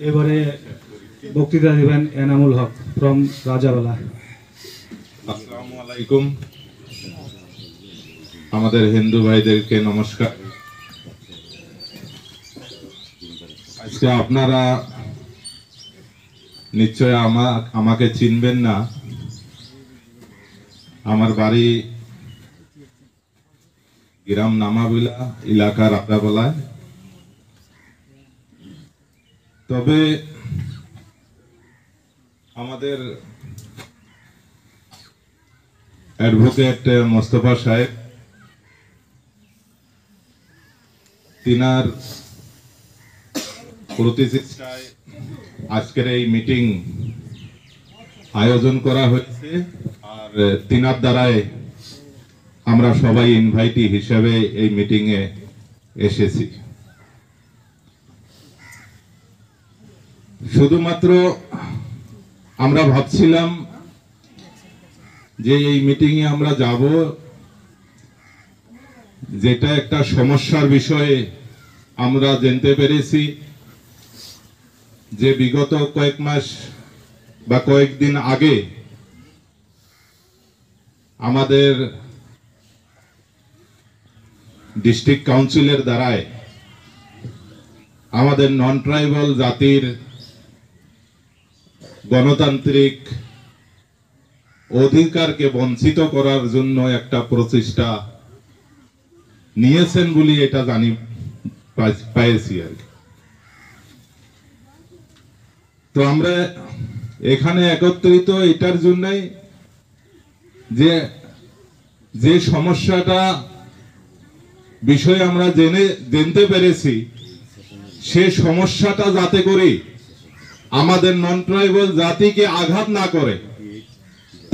এবারে বক্তৃতা দেবেন এনামুল হক ফ্রম রাজাবালা। আসসালামু আলাইকুম। আমাদের হিন্দু ভাইদেরকে নমস্কার। আজকে আপনারা নিশ্চয় আমাকে চিনবেন না। আমার বাড়ি গ্রাম নামাবিলা, এলাকা রাজাবালায়। তবে আমাদের অ্যাডভোকেট মোস্তফা সাহেব, তিনার প্রতিষ্ঠায় আজকের এই মিটিং আয়োজন করা হয়েছে। আর তিনার দ্বারাই আমরা সবাই ইনভাইটি হিসেবে এই মিটিং এ এসেছি। শুধুমাত্র আমরা ভাবছিলাম যে এই মিটিং এ আমরা যাব, যেটা একটা সমস্যার বিষয়ে আমরা জানতে পেরেছি যে বিগত কয়েক মাস বা কয়েকদিন আগে আমাদের ডিস্ট্রিক্ট কাউন্সিলের দ্বারায় আমাদের নন ট্রাইবাল জাতির গণতান্ত্রিক অধিকারকে বঞ্চিত করার জন্য একটা প্রচেষ্টা নিয়েছেন বলে এটা জানি পাইছি আর কি। তো আমরা এখানে একত্রিত এটার জন্যই যে সমস্যাটা বিষয়ে আমরা জানতে পেরেছি, সে সমস্যাটা যাতে করে আমাদের নন ট্রাইবাল জাতিকে আঘাত না করে,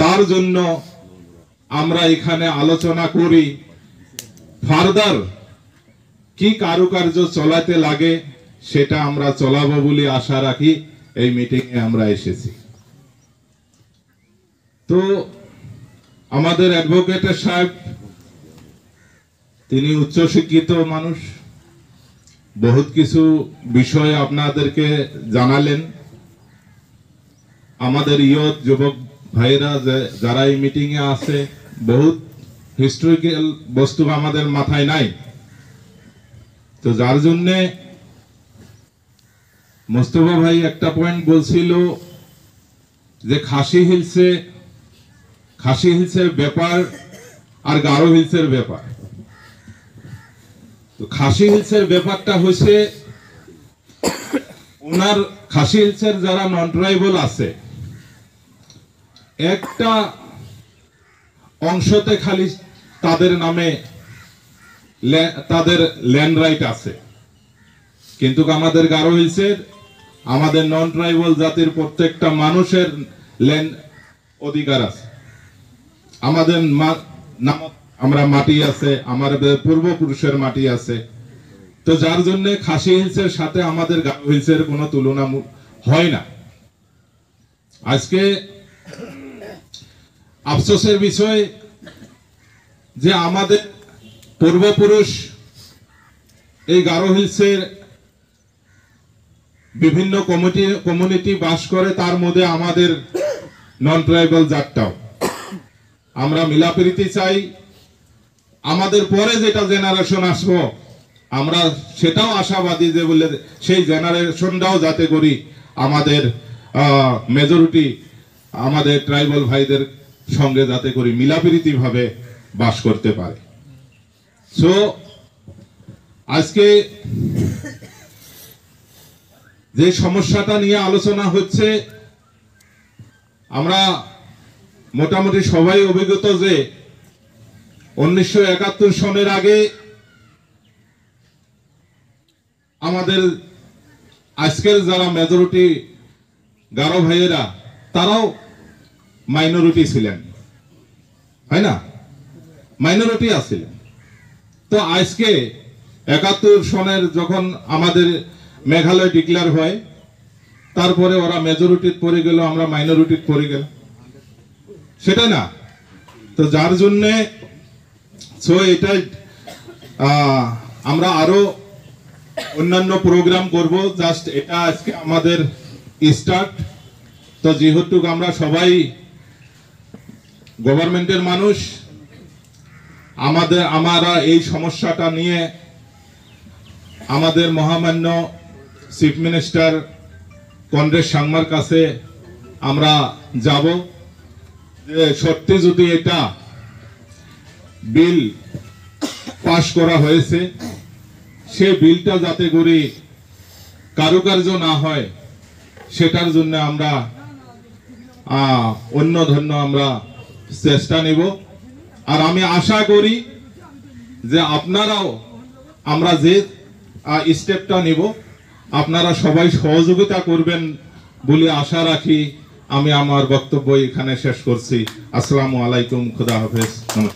তার জন্য আমরা এখানে আলোচনা করি। ফার্দার কি কারুকার্য চলাতে লাগে সেটা আমরা চলাবো বলে আশা রাখি এই মিটিং এ আমরা এসেছি। তো আমাদের অ্যাডভোকেট সাহেব, তিনি উচ্চশিক্ষিত মানুষ, বহুত কিছু বিষয় আপনাদেরকে জানালেন। আমাদের ইয়ত যুবক ভাইরা যারা এই মিটিং এ আছে, বহুত হিস্টোরিক্যাল বস্তু আমাদের মাথায় নাই। তো যার জন্য মোস্তফা ভাই একটা পয়েন্ট বলছিল যে খাসি হিলসের ব্যাপার আর গারো হিলসের ব্যাপার। তো খাসি হিলসের ব্যাপারটা হয়েছে, ওনার খাসি হিলসের যারা নন ট্রাইবাল আছে, একটা অংশতে খালি তাদের নামে তাদের ল্যান্ড রাইট আছে, কিন্তু আমাদের গারো হিলসের, আমাদের নন ট্রাইবাল জাতির প্রত্যেকটা মানুষের ল্যান্ড অধিকার আছে। আমাদের আমরা মাটি আছে, আমাদের পূর্বপুরুষের মাটি আছে। তো যার জন্য খাসি হিলসের সাথে আমাদের গারো হিলসের কোনো তুলনা হয় না। আজকে আফসোসের বিষয় যে আমাদের পূর্বপুরুষ এই গারো হিলসের বিভিন্ন কমিউনিটি বাস করে, তার মধ্যে আমাদের নন ট্রাইবাল জাতটাও। আমরা মিলাপ্রীতি চাই। আমাদের পরে যেটা জেনারেশন আসবো, আমরা সেটাও আশাবাদী যে বলে সেই জেনারেশনটাও যাতে করি আমাদের মেজরিটি আমাদের ট্রাইবাল ভাইদের সঙ্গে যাতে করি মিলাপ্রীতি ভাবে বাস করতে পারে। সো আজকে যে সমস্যাটা নিয়ে আলোচনা হচ্ছে, আমরা মোটামুটি সবাই অভিজ্ঞত যে 1971 সনের আগে আমাদের আজকের যারা মেজরিটি গারো ভাইয়েরা, তারাও মাইনরিটি ছিলেন, হয় না? মাইনরিটি আছিলেন। তো আজকে 71 সনের যখন আমাদের মেঘালয় ডিক্লেয়ার হয়, তারপরে ওরা মেজরিটিতে পড়ে গেল, আমরা মাইনরিটিতে পড়ে গেলাম, সেটা না? তো যার জন্যে এটাই আমরা আরো অন্যান্য প্রোগ্রাম করব, জাস্ট এটা আজকে আমাদের স্টার্ট। তো যেহেতু আমরা সবাই গভর্নমেন্টের মানুষ, আমরা এই সমস্যাটা নিয়ে আমাদের মহামান্য চিফ মিনিস্টার কনরেড সাংমার কাছে আমরা যাব, যে সত্যি যদি এটা বিল পাশ করা হয়েছে, সে বিলটা যাতে করে কারুকার্য না হয় সেটার জন্য আমরা অন্য ধরনের আমরা চেষ্টা নেব। আর আমি আশা করি যে আপনারাও আমরা যে স্টেপটা নেব আপনারা সবাই সহযোগিতা করবেন বলে আশা রাখি আমি আমার বক্তব্য এখানে শেষ করছি। আসসালামু আলাইকুম, খুদা হাফেজ, নমস্কার।